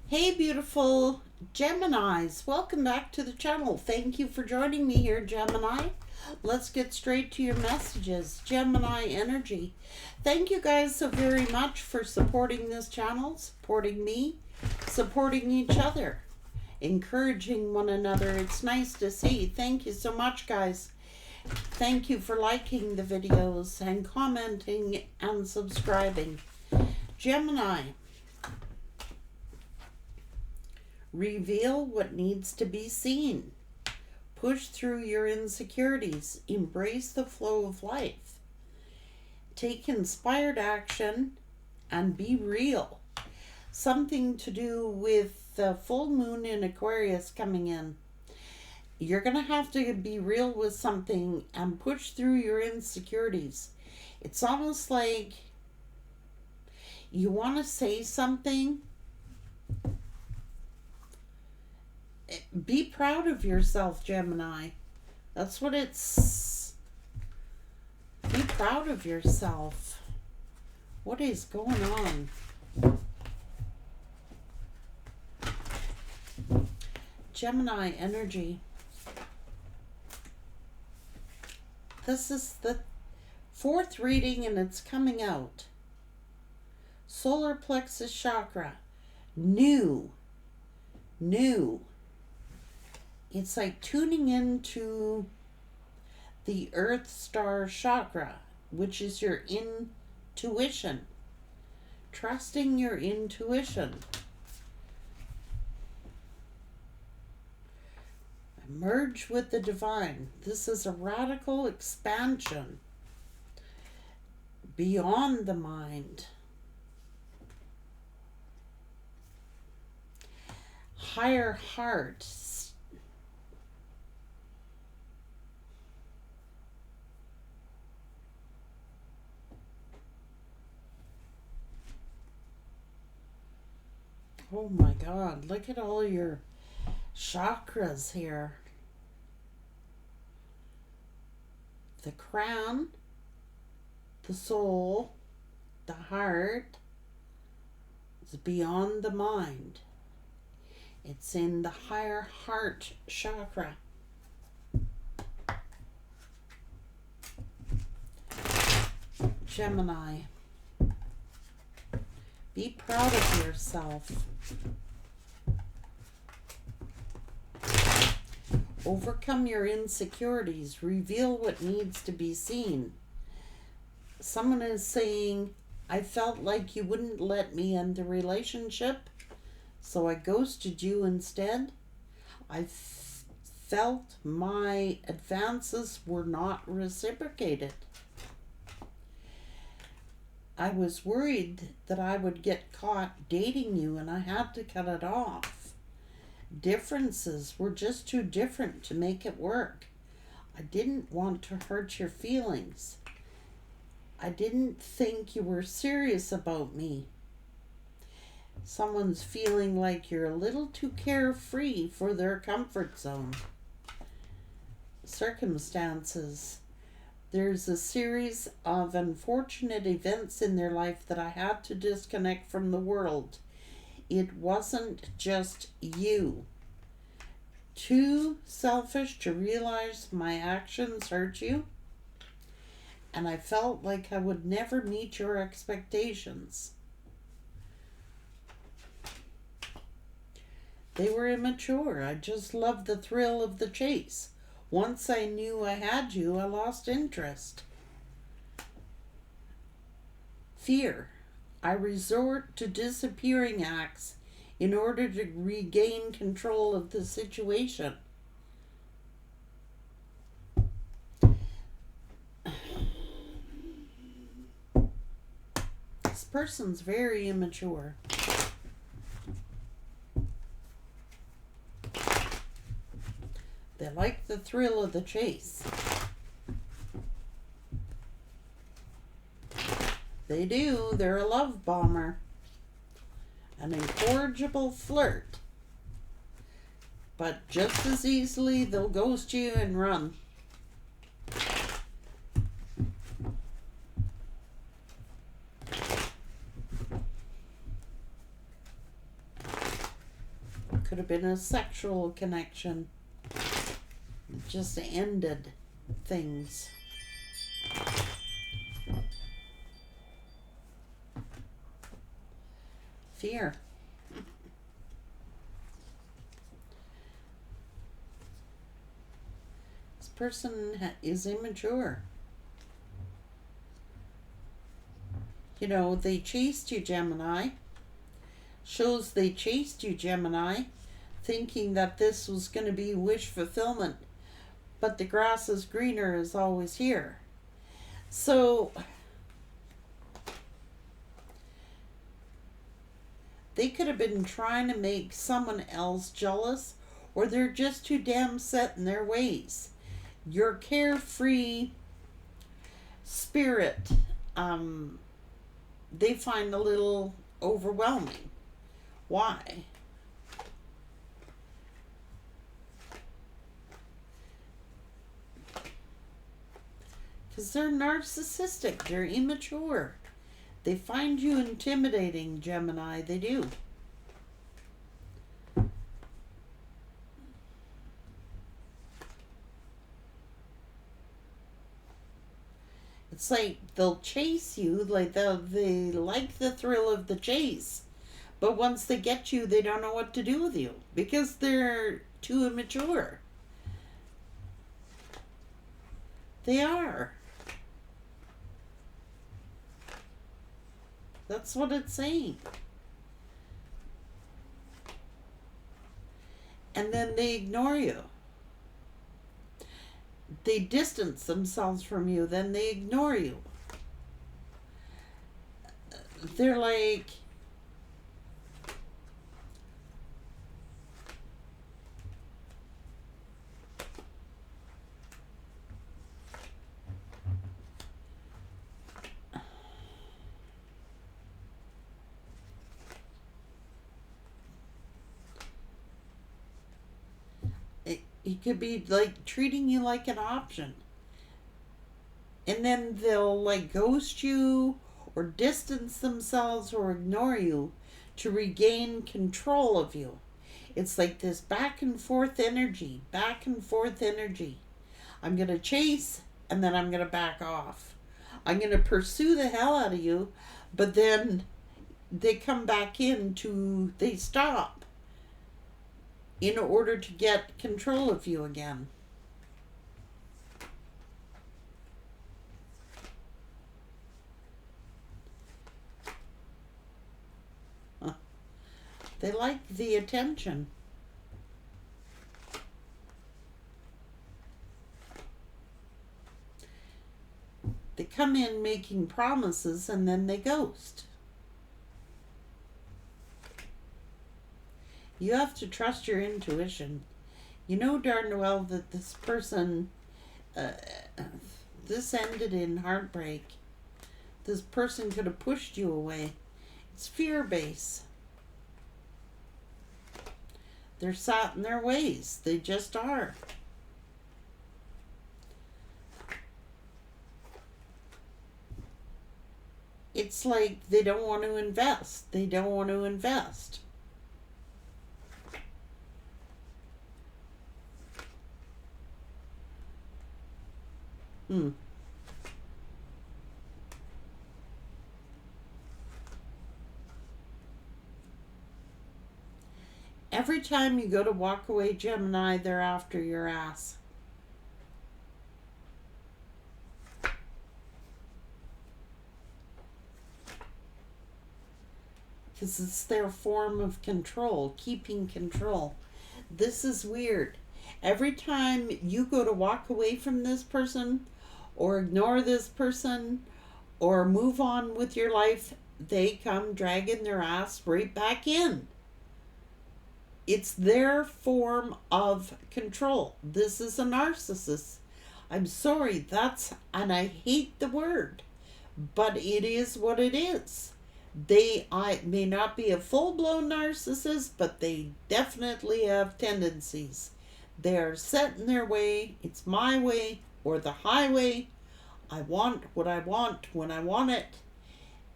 Hey, beautiful Geminis. Welcome back to the channel. Thank you for joining me here, Gemini. Let's get straight to your messages. Gemini energy. Thank you guys so very much for supporting this channel, supporting me, supporting each other, encouraging one another. It's nice to see. Thank you so much, guys. Thank you for liking the videos and commenting and subscribing. Gemini. Reveal what needs to be seen. Push through your insecurities. Embrace the flow of life. Take inspired action and be real. Something to do with the full moon in Aquarius coming in. You're going to have to be real with something and push through your insecurities. It's almost like you want to say something. Be proud of yourself, Gemini. That's what it's... Be proud of yourself. What is going on? Gemini energy. This is the fourth reading and it's coming out. Solar plexus chakra. New. It's like tuning into the Earth Star chakra, which is your intuition. Trusting your intuition. Merge with the divine. This is a radical expansion beyond the mind. Higher heart. Oh my God, look at all your chakras here. The crown, the soul, the heart is beyond the mind. It's in the higher heart chakra. Gemini. Be proud of yourself. Overcome your insecurities. Reveal what needs to be seen. Someone is saying, I felt like you wouldn't let me end the relationship, so I ghosted you instead. I felt my advances were not reciprocated. I was worried that I would get caught dating you and I had to cut it off. Differences were just too different to make it work. I didn't want to hurt your feelings. I didn't think you were serious about me. Someone's feeling like you're a little too carefree for their comfort zone. Circumstances. There's a series of unfortunate events in their life that I had to disconnect from the world. It wasn't just you. Too selfish to realize my actions hurt you, and I felt like I would never meet your expectations. They were immature. I just loved the thrill of the chase. Once I knew I had you, I lost interest. Fear. I resort to disappearing acts in order to regain control of the situation. This person's very immature. They like the thrill of the chase. They do. They're a love bomber. An incorrigible flirt. But just as easily, they'll ghost you and run. could have been a sexual connection. It just ended things. Fear. This person is immature. You know, they chased you, Gemini. Shows they chased you, Gemini, thinking that this was going to be wish fulfillment. But the grass is greener is always here. So they could have been trying to make someone else jealous, or they're just too damn set in their ways. Your carefree spirit, they find a little overwhelming. Why? Because they're narcissistic. They're immature. They find you intimidating, Gemini. They do. It's like they'll chase you, like they like the thrill of the chase. But once they get you, they don't know what to do with you because they're too immature. They are. That's what it's saying. And then they ignore you. They distance themselves from you, then they ignore you. They're like, he could be like treating you like an option. And then they'll like ghost you or distance themselves or ignore you to regain control of you. It's like this back and forth energy, back and forth energy. I'm going to chase and then I'm going to back off. I'm going to pursue the hell out of you, but then they come back they stop in order to get control of you again. They like the attention. They come in making promises and then they ghost. You have to trust your intuition. You know darn well that this person, this ended in heartbreak. This person could have pushed you away. It's fear-based. They're set in their ways. They just are. It's like they don't want to invest. They don't want to invest. Every time you go to walk away, Gemini, they're after your ass. Because it's their form of control, keeping control. This is weird. Every time you go to walk away from this person, or ignore this person, or move on with your life, they come dragging their ass right back in. It's their form of control. This is a narcissist. I'm sorry, and I hate the word, but it is what it is. I may not be a full-blown narcissist, but they definitely have tendencies. They are set in their way. It's my way or the highway. I want what I want when I want it.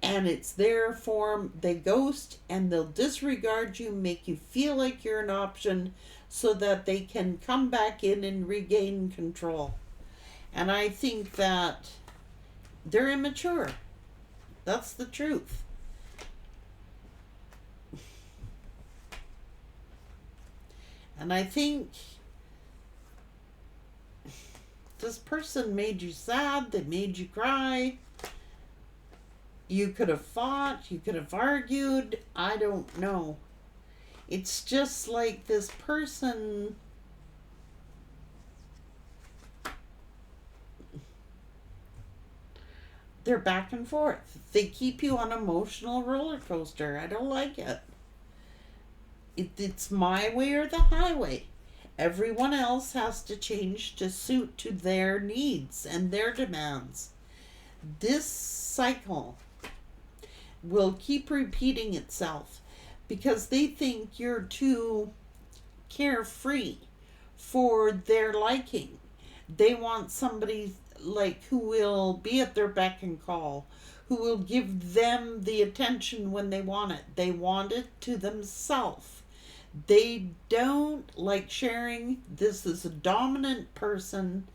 and it's their form. They ghost and they'll disregard you, make you feel like you're an option so that they can come back in and regain control. And I think that they're immature. That's the truth. And I think this person made you sad, they made you cry. You could have fought, you could have argued, I don't know. It's just like this person, they're back and forth. They keep you on an emotional roller coaster. I don't like it. It's my way or the highway. Everyone else has to change to suit to their needs and their demands. This cycle will keep repeating itself because they think you're too carefree for their liking. They want somebody like who will be at their beck and call, who will give them the attention when they want it. They want it to themselves. They don't like sharing. This is a dominant person.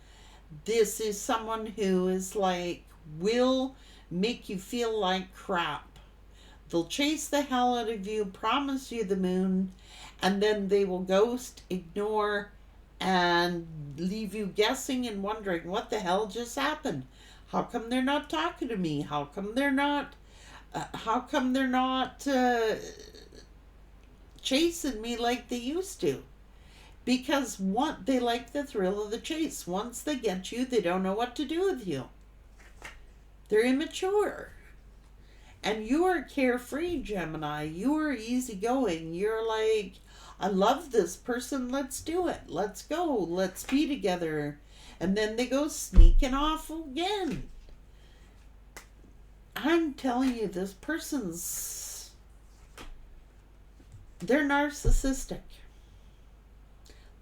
This is someone who is like, will make you feel like crap. They'll chase the hell out of you, promise you the moon, and then they will ghost, ignore, and leave you guessing and wondering what the hell just happened. How come they're not talking to me? How come they're not chasing me like they used to? Because they like the thrill of the chase. Once they get you, they don't know what to do with you. They're immature. And you are carefree, Gemini. You are easygoing. You're like, I love this person. Let's do it. Let's go. Let's be together. And then they go sneaking off again. I'm telling you, this person's, they're narcissistic.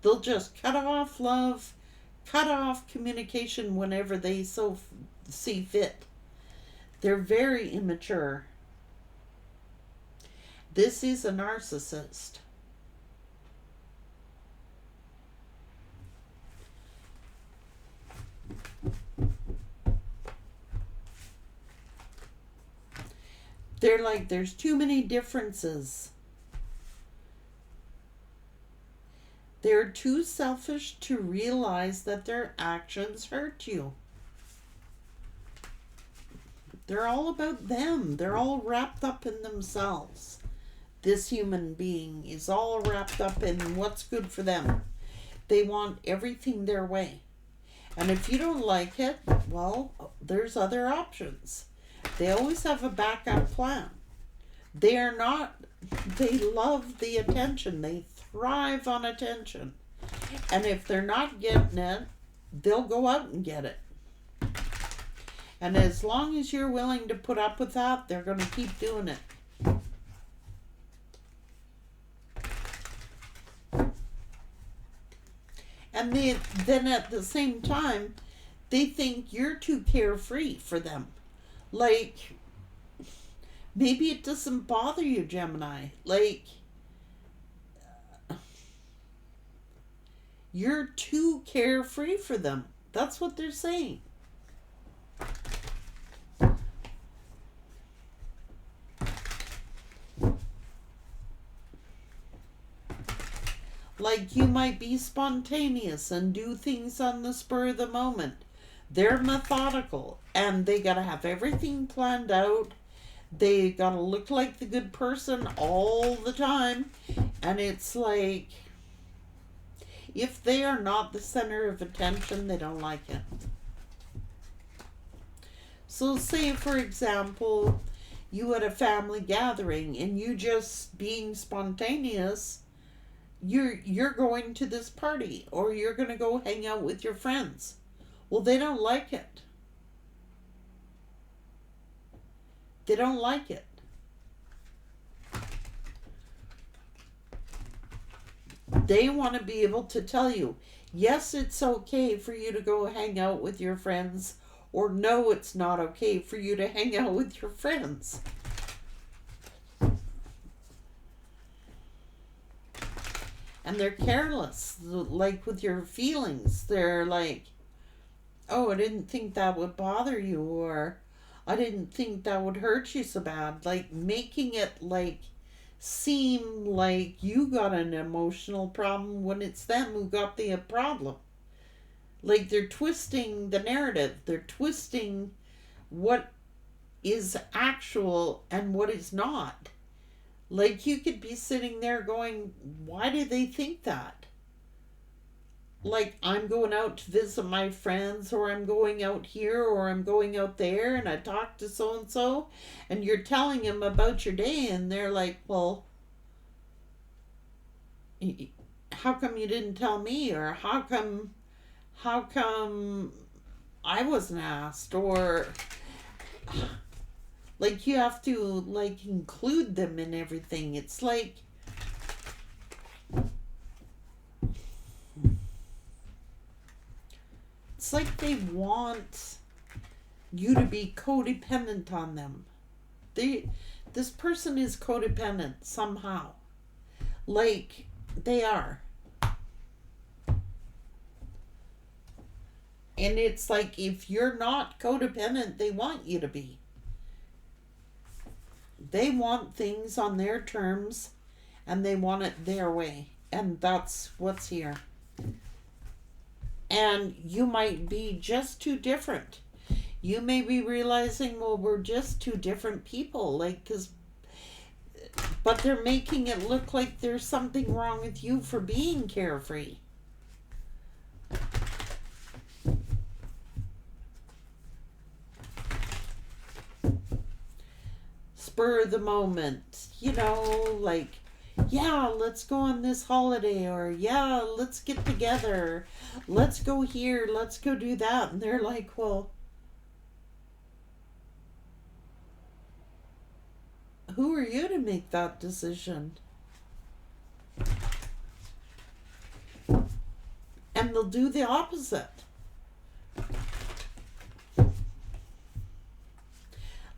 They'll just cut off love, cut off communication whenever they so see fit. They're very immature. This is a narcissist. They're like, there's too many differences. They're too selfish to realize that their actions hurt you. They're all about them. They're all wrapped up in themselves. This human being is all wrapped up in what's good for them. They want everything their way. And if you don't like it, well, there's other options. They always have a backup plan. They love the attention. They thrive on attention. And if they're not getting it, they'll go out and get it. And as long as you're willing to put up with that, they're going to keep doing it. And then at the same time, they think you're too carefree for them. Like, maybe it doesn't bother you, Gemini. Like, you're too carefree for them. That's what they're saying. Like, you might be spontaneous and do things on the spur of the moment. They're methodical and they gotta have everything planned out. They gotta look like the good person all the time. And it's like, if they are not the center of attention, they don't like it. So say, for example, you had a family gathering and you just being spontaneous, you're going to this party or you're going to go hang out with your friends. Well, they don't like it. They don't like it. They want to be able to tell you, yes, it's okay for you to go hang out with your friends or no, it's not okay for you to hang out with your friends. And they're careless, like with your feelings. They're like, oh, I didn't think that would bother you, or I didn't think that would hurt you so bad. Like making it like seem like you got an emotional problem when it's them who got the problem. Like they're twisting the narrative. They're twisting what is actual and what is not. Like you could be sitting there going, why do they think that? Like I'm going out to visit my friends, or I'm going out here, or I'm going out there, and I talk to so and so, and you're telling them about your day, and they're like, well, how come you didn't tell me? Or how come I wasn't asked? Or like you have to like include them in everything. It's like they want you to be codependent on them. This person is codependent somehow. Like they are. And it's like if you're not codependent, they want you to be. They want things on their terms and they want it their way. And that's what's here. And you might be just too different. You may be realizing, well, we're just two different people. Like, but they're making it look like there's something wrong with you for being carefree. Spur of the moment, like, yeah, let's go on this holiday, or yeah, let's get together, let's go here, let's go do that. And they're like, well, who are you to make that decision? And they'll do the opposite.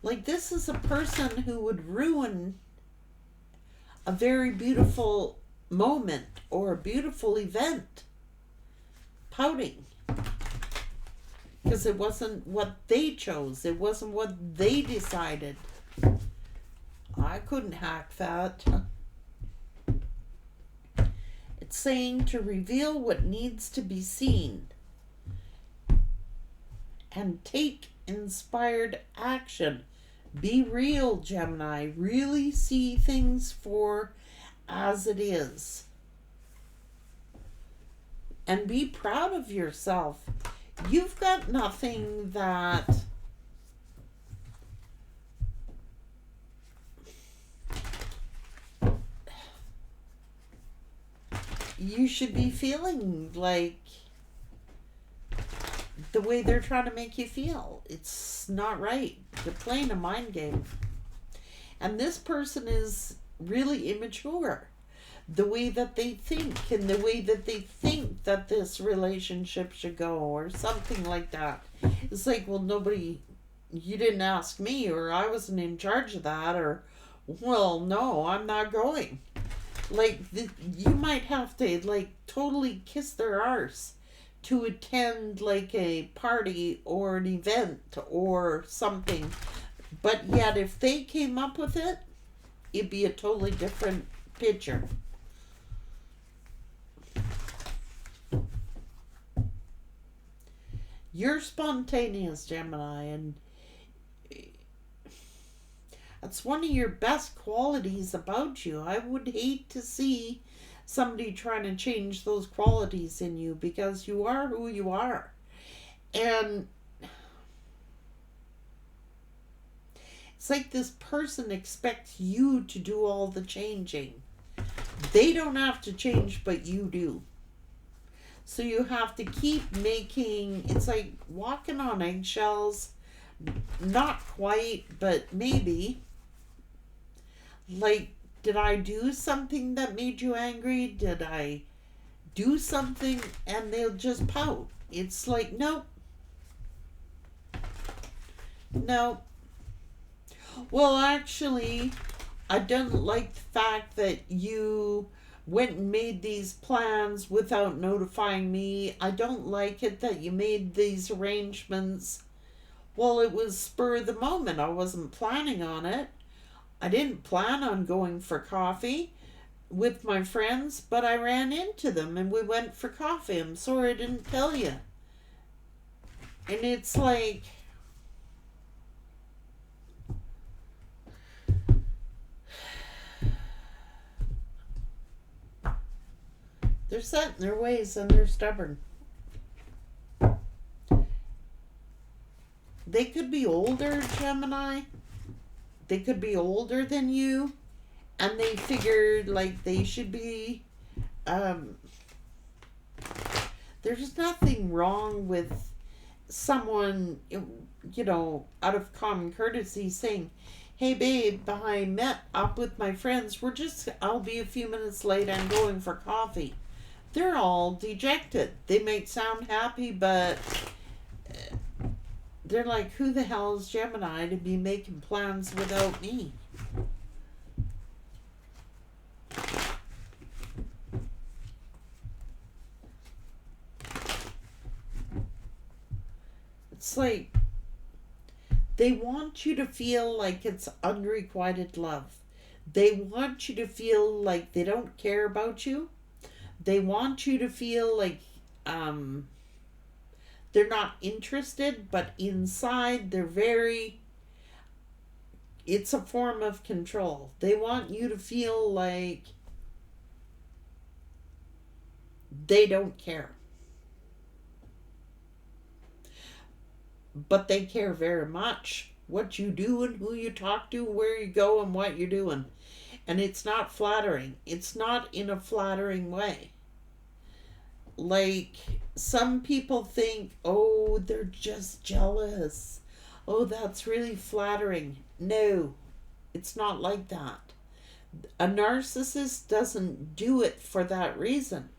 Like this is a person who would ruin a very beautiful moment or a beautiful event, pouting. Because it wasn't what they chose. It wasn't what they decided. I couldn't hack that. It's saying to reveal what needs to be seen and take inspired action. Be real, Gemini. Really see things for as it is. And be proud of yourself. You've got nothing that you should be feeling like the way they're trying to make you feel. It's not right. They're playing a mind game. And this person is really immature. The way that they think, and the way that they think that this relationship should go, or something like that. It's like, well, you didn't ask me, or I wasn't in charge of that, or, well, no, I'm not going. Like, you might have to, like, totally kiss their arse to attend like a party or an event or something. But yet if they came up with it, it'd be a totally different picture. You're spontaneous, Gemini, and that's one of your best qualities about you. I would hate to see somebody trying to change those qualities in you, because you are who you are. And it's like this person expects you to do all the changing. They don't have to change, but you do. So you have to keep making, it's like walking on eggshells. Not quite, but maybe. Like, did I do something that made you angry? Did I do something? And they'll just pout. It's like, nope. No. Well, actually, I don't like the fact that you went and made these plans without notifying me. I don't like it that you made these arrangements. Well, it was spur of the moment. I wasn't planning on it. I didn't plan on going for coffee with my friends, but I ran into them and we went for coffee. I'm sorry I didn't tell you. And it's like, they're set in their ways and they're stubborn. They could be older, Gemini. They could be older than you, and they figured like they should be. There's nothing wrong with someone, out of common courtesy saying, "Hey, babe, I met up with my friends. I'll be a few minutes late. I'm going for coffee." They're all dejected. They might sound happy, but they're like, who the hell is Gemini to be making plans without me? It's like they want you to feel like it's unrequited love. They want you to feel like they don't care about you. They want you to feel like they're not interested, but inside it's a form of control. They want you to feel like they don't care. But they care very much what you do and who you talk to, where you go and what you're doing. And it's not flattering. It's not in a flattering way. Like, some people think, oh, they're just jealous. Oh, that's really flattering. No, it's not like that. A narcissist doesn't do it for that reason.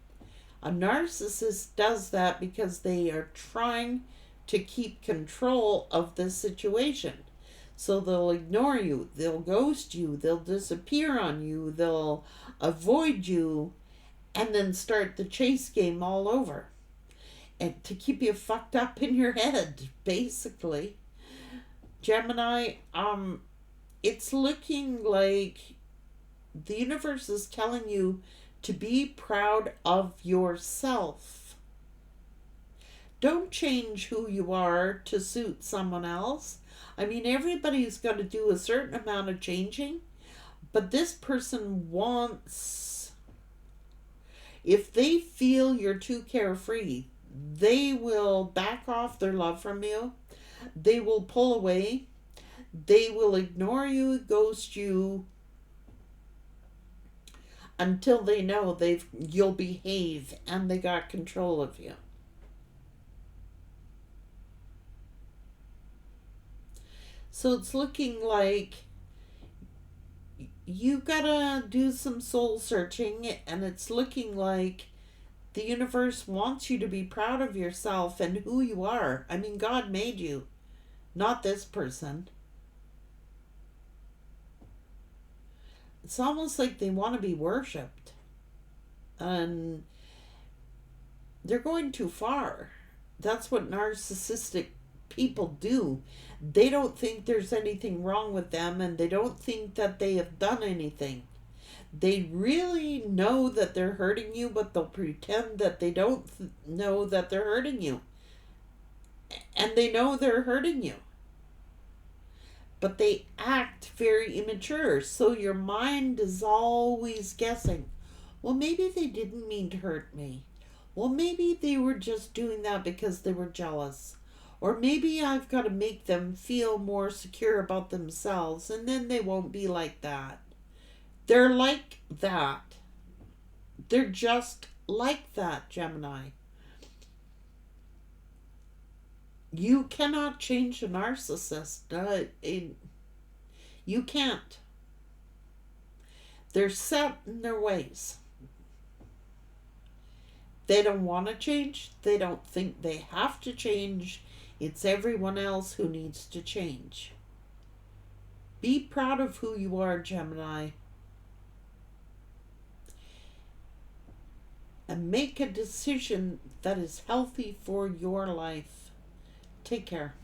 A narcissist does that because they are trying to keep control of the situation. So they'll ignore you, they'll ghost you, they'll disappear on you, they'll avoid you, and then start the chase game all over. And to keep you fucked up in your head, basically. Gemini, it's looking like the universe is telling you to be proud of yourself. Don't change who you are to suit someone else. I mean, everybody's got to do a certain amount of changing, but this person wants, if they feel you're too carefree, they will back off their love from you. They will pull away. They will ignore you, ghost you, until they know you'll behave and they got control of you. So it's looking like you gotta do some soul searching, and it's looking like the universe wants you to be proud of yourself and who you are. I mean, God made you, not this person. It's almost like they want to be worshipped. And they're going too far. That's what narcissistic people do. They don't think there's anything wrong with them, and they don't think that they have done anything. They really know that they're hurting you, but they'll pretend that they don't know that they're hurting you. And they know they're hurting you. But they act very immature, so your mind is always guessing. Well, maybe they didn't mean to hurt me. Well, maybe they were just doing that because they were jealous. Or maybe I've got to make them feel more secure about themselves, and then they won't be like that. They're like that. They're just like that, Gemini. You cannot change a narcissist. You can't. They're set in their ways. They don't want to change. They don't think they have to change. It's everyone else who needs to change. Be proud of who you are, Gemini. And make a decision that is healthy for your life. Take care.